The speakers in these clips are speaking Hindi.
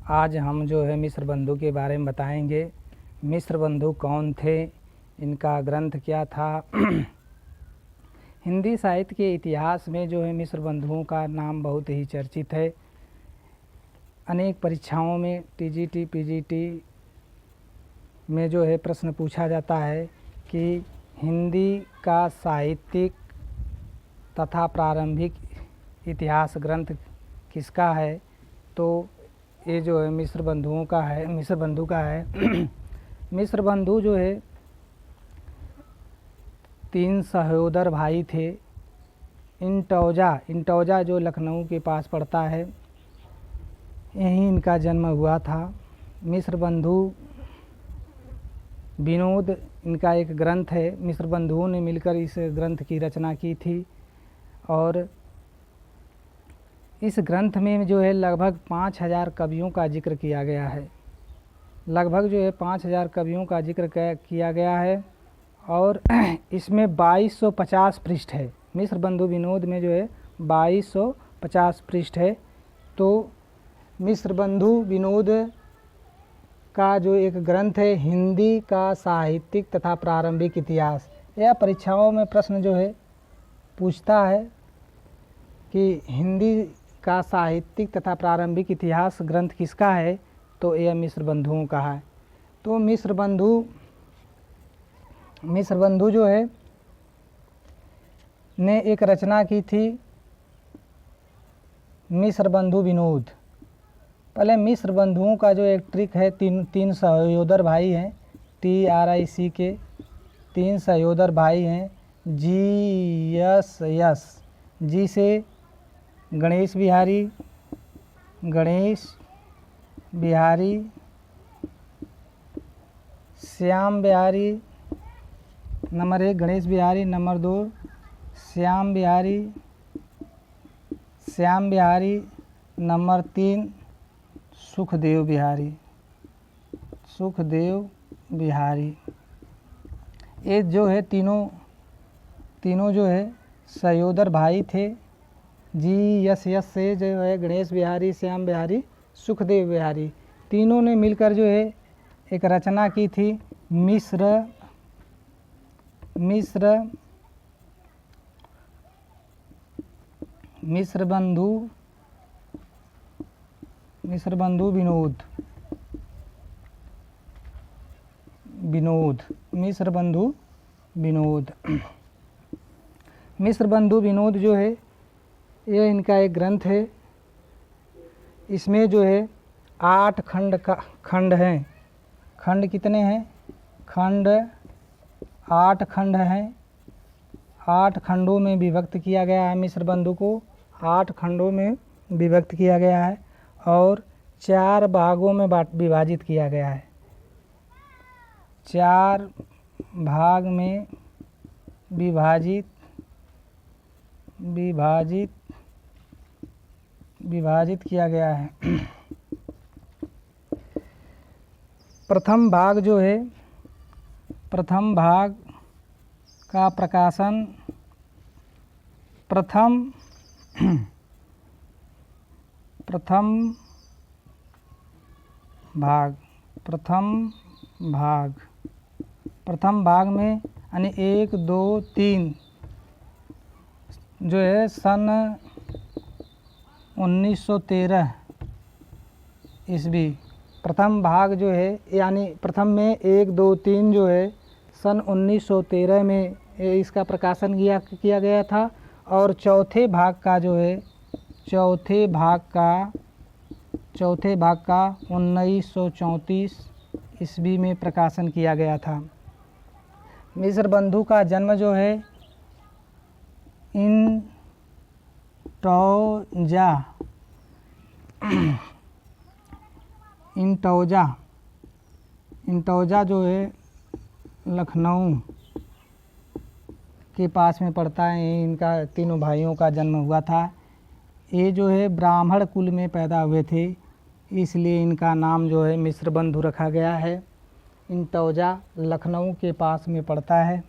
आज हम जो है मिस्र बंधु के बारे में बताएंगे। मिस्र बंधु कौन थे, इनका ग्रंथ क्या था। हिंदी साहित्य के इतिहास में जो है मिस्र बंधुओं का नाम बहुत ही चर्चित है। अनेक परीक्षाओं में टीजीटी पीजीटी में जो है प्रश्न पूछा जाता है कि हिंदी का साहित्यिक तथा प्रारंभिक इतिहास ग्रंथ किसका है, तो ये जो है मिस्र बंधु का है। मिस्र बंधु जो है 3 सहोदर भाई थे। इंटौजा जो लखनऊ के पास पड़ता है, यहीं इनका जन्म हुआ था। मिस्र बंधु विनोद इनका एक ग्रंथ है। मिस्र बंधुओं ने मिलकर इस ग्रंथ की रचना की थी और इस ग्रंथ में जो है लगभग 5000 कवियों का जिक्र किया गया है। लगभग जो है 5000 कवियों का जिक्र किया गया है और इसमें 2250 पृष्ठ है। मिस्र बंधु विनोद में जो है 2250 पृष्ठ है। तो मिस्र बंधु विनोद का जो एक ग्रंथ है हिंदी का साहित्यिक तथा प्रारंभिक इतिहास, यह परीक्षाओं में प्रश्न जो है पूछता है कि हिंदी का साहित्यिक तथा प्रारंभिक इतिहास ग्रंथ किसका है, तो यह मिस्र बंधुओं का है। तो मिस्र बंधु जो है ने एक रचना की थी मिस्र बंधु विनोद। पहले मिस्र बंधुओं का जो एक ट्रिक है, तीन सहोदर भाई हैं, TRIC के 3 सहोदर भाई हैं। जी से Ganesh Bihari, Shyam Bihari, number 1 Ganesh Bihari, number 2 Shyam Bihari, number 3 Sukhdev Bihari. ये जो है तीनों जो है सहोदर भाई थे। यस से जो है गणेश बिहारी, श्याम बिहारी, सुखदेव बिहारी, तीनों ने मिलकर जो है एक रचना की थी मिस्र बंधु विनोद। मिस्र बंधु विनोद जो है यह इनका एक ग्रंथ है। इसमें जो है 8 खंड हैं। खंड कितने हैं? 8 खंड हैं। 8 खंडों में विभक्त किया गया है। मिस्र बंधु को 8 खंडों में विभक्त किया गया है और 4 भागों में विभाजित किया गया है। 4 भाग में विभाजित किया गया है। प्रथम भाग का प्रकाशन प्रथम भाग में यानी 1 2 3 जो है सन 1913 ईस्वी। प्रथम भाग जो है यानी प्रथम में 1 2 3 जो है सन 1913 में इसका प्रकाशन किया गया था और चौथे भाग का 1934 ईस्वी में प्रकाशन किया गया था। मिस्र बंधु का जन्म जो है इंटौजा जो है लखनऊ के पास में पड़ता है। इनका तीनों भाइयों का जन्म हुआ था। ये जो है ब्राह्मण कुल में पैदा हुए थे, इसलिए इनका नाम जो है मिस्र बंधु रखा गया है। इंटौजा लखनऊ के पास में पड़ता है।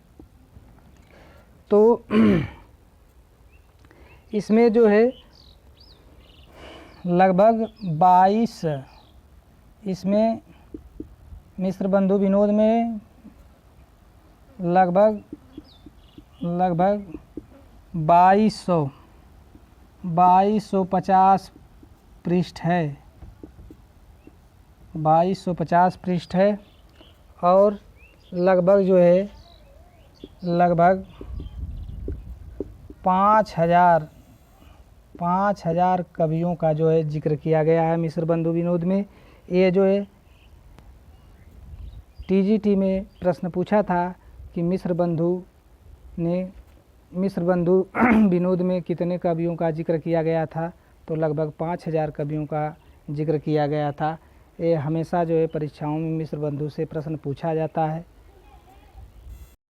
तो इसमें जो है लगभग इसमें मिश्र बंधु विनोद में लगभग 2250 पृष्ठ है, 2250 पृष्ठ है और लगभग जो है लगभग 5000 कवियों का जो है जिक्र किया गया है मिश्र बंधु विनोद में। ये जो है टीजीटी में प्रश्न पूछा था कि मिश्र बंधु विनोद में कितने कवियों का जिक्र किया गया था, तो लगभग 5000 कवियों का जिक्र किया गया था। ये हमेशा जो है परीक्षाओं में मिश्र बंधु से प्रश्न पूछा जाता है।